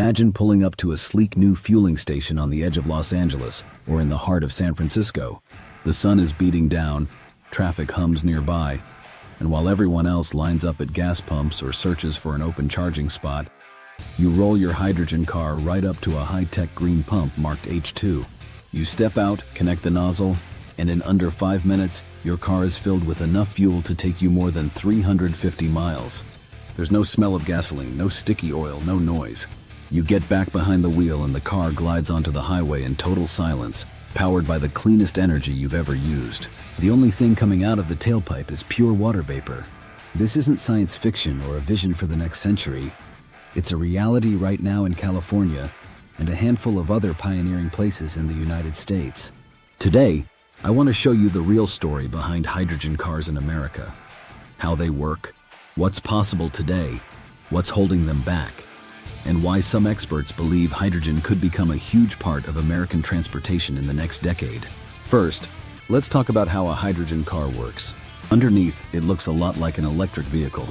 Imagine pulling up to a sleek new fueling station on the edge of Los Angeles or in the heart of San Francisco. The sun is beating down, traffic hums nearby, and while everyone else lines up at gas pumps or searches for an open charging spot, you roll your hydrogen car right up to a high-tech green pump marked H2. You step out, connect the nozzle, and in under 5 minutes, your car is filled with enough fuel to take you more than 350 miles. There's no smell of gasoline, no sticky oil, no noise. You get back behind the wheel and the car glides onto the highway in total silence, powered by the cleanest energy you've ever used. The only thing coming out of the tailpipe is pure water vapor. This isn't science fiction or a vision for the next century. It's a reality right now in California and a handful of other pioneering places in the United States. Today, I want to show you the real story behind hydrogen cars in America. How they work, what's possible today, what's holding them back, and why some experts believe hydrogen could become a huge part of American transportation in the next decade. First, let's talk about how a hydrogen car works. Underneath, it looks a lot like an electric vehicle.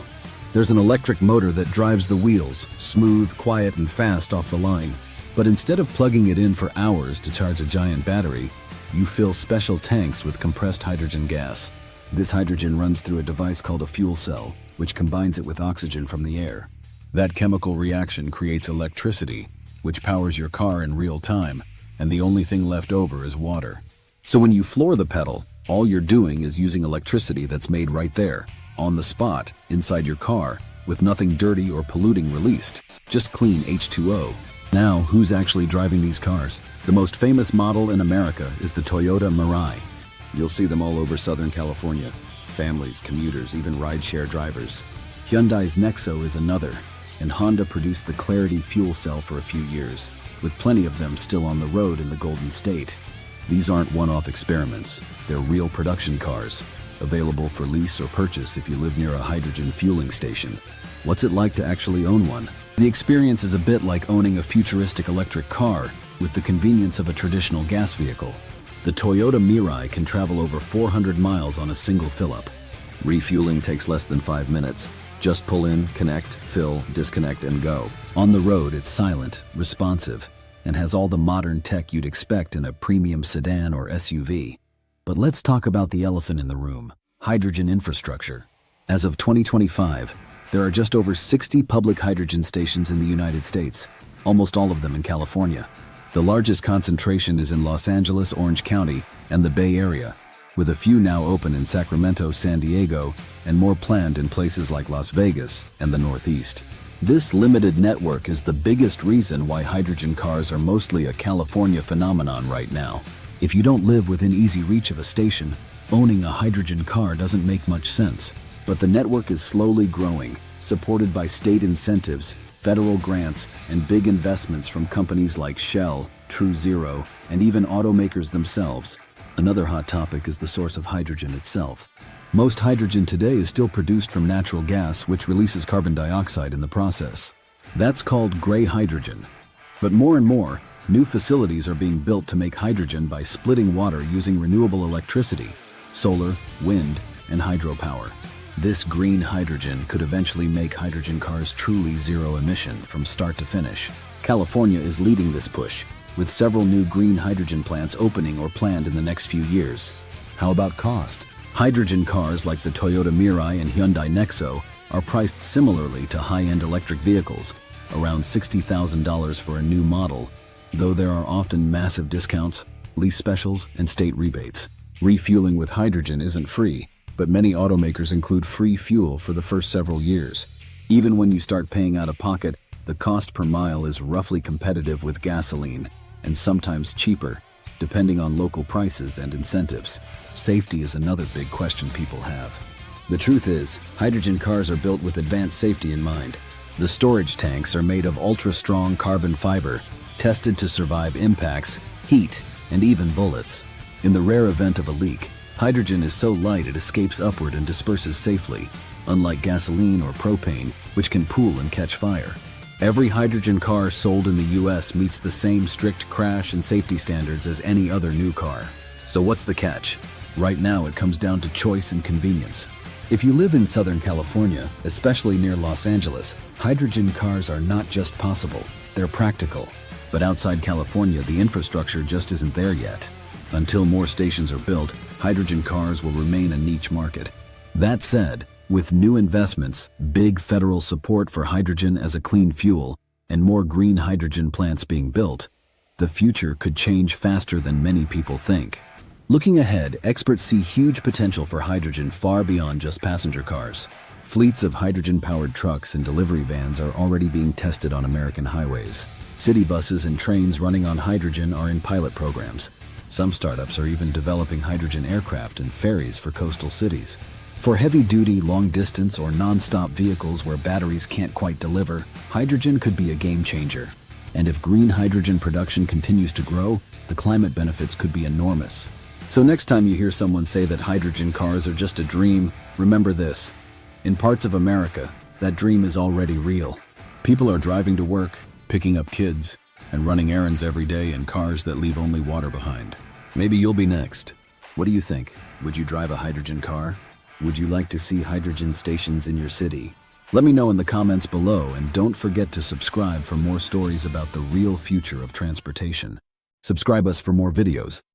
There's an electric motor that drives the wheels, smooth, quiet, and fast off the line. But instead of plugging it in for hours to charge a giant battery, you fill special tanks with compressed hydrogen gas. This hydrogen runs through a device called a fuel cell, which combines it with oxygen from the air. That chemical reaction creates electricity, which powers your car in real time, and the only thing left over is water. So when you floor the pedal, all you're doing is using electricity that's made right there, on the spot, inside your car, with nothing dirty or polluting released, just clean H2O. Now, who's actually driving these cars? The most famous model in America is the Toyota Mirai. You'll see them all over Southern California. Families, commuters, even rideshare drivers. Hyundai's Nexo is another, and Honda produced the Clarity fuel cell for a few years, with plenty of them still on the road in the Golden State. These aren't one-off experiments. They're real production cars, available for lease or purchase if you live near a hydrogen fueling station. What's it like to actually own one? The experience is a bit like owning a futuristic electric car with the convenience of a traditional gas vehicle. The Toyota Mirai can travel over 400 miles on a single fill-up. Refueling takes less than 5 minutes. Just pull in, connect, fill, disconnect, and go. On the road, it's silent, responsive, and has all the modern tech you'd expect in a premium sedan or SUV. But let's talk about the elephant in the room: hydrogen infrastructure. As of 2025, there are just over 60 public hydrogen stations in the United States, almost all of them in California. The largest concentration is in Los Angeles, Orange County, and the Bay Area, with a few now open in Sacramento, San Diego, and more planned in places like Las Vegas and the Northeast. This limited network is the biggest reason why hydrogen cars are mostly a California phenomenon right now. If you don't live within easy reach of a station, owning a hydrogen car doesn't make much sense. But the network is slowly growing, supported by state incentives, federal grants, and big investments from companies like Shell, True Zero, and even automakers themselves. Another hot topic is the source of hydrogen itself. Most hydrogen today is still produced from natural gas, which releases carbon dioxide in the process. That's called gray hydrogen. But more and more, new facilities are being built to make hydrogen by splitting water using renewable electricity, solar, wind, and hydropower. This green hydrogen could eventually make hydrogen cars truly zero emission from start to finish. California is leading this push, with several new green hydrogen plants opening or planned in the next few years. How about cost? Hydrogen cars like the Toyota Mirai and Hyundai Nexo are priced similarly to high-end electric vehicles, around $60,000 for a new model, though there are often massive discounts, lease specials, and state rebates. Refueling with hydrogen isn't free, but many automakers include free fuel for the first several years. Even when you start paying out of pocket, the cost per mile is roughly competitive with gasoline, and sometimes cheaper, depending on local prices and incentives. Safety is another big question people have. The truth is, hydrogen cars are built with advanced safety in mind. The storage tanks are made of ultra-strong carbon fiber, tested to survive impacts, heat, and even bullets. In the rare event of a leak, hydrogen is so light it escapes upward and disperses safely, unlike gasoline or propane, which can pool and catch fire. Every hydrogen car sold in the US meets the same strict crash and safety standards as any other new car. So what's the catch? Right now it comes down to choice and convenience. If you live in Southern California, especially near Los Angeles, hydrogen cars are not just possible, they're practical. But outside California, the infrastructure just isn't there yet. Until more stations are built, hydrogen cars will remain a niche market. That said, with new investments, big federal support for hydrogen as a clean fuel, and more green hydrogen plants being built, the future could change faster than many people think. Looking ahead, experts see huge potential for hydrogen far beyond just passenger cars. Fleets of hydrogen-powered trucks and delivery vans are already being tested on American highways. City buses and trains running on hydrogen are in pilot programs. Some startups are even developing hydrogen aircraft and ferries for coastal cities. For heavy-duty, long-distance, or non-stop vehicles where batteries can't quite deliver, hydrogen could be a game-changer. And if green hydrogen production continues to grow, the climate benefits could be enormous. So next time you hear someone say that hydrogen cars are just a dream, remember this. In parts of America, that dream is already real. People are driving to work, picking up kids, and running errands every day in cars that leave only water behind. Maybe you'll be next. What do you think? Would you drive a hydrogen car? Would you like to see hydrogen stations in your city? Let me know in the comments below, and don't forget to subscribe for more stories about the real future of transportation. Subscribe us for more videos.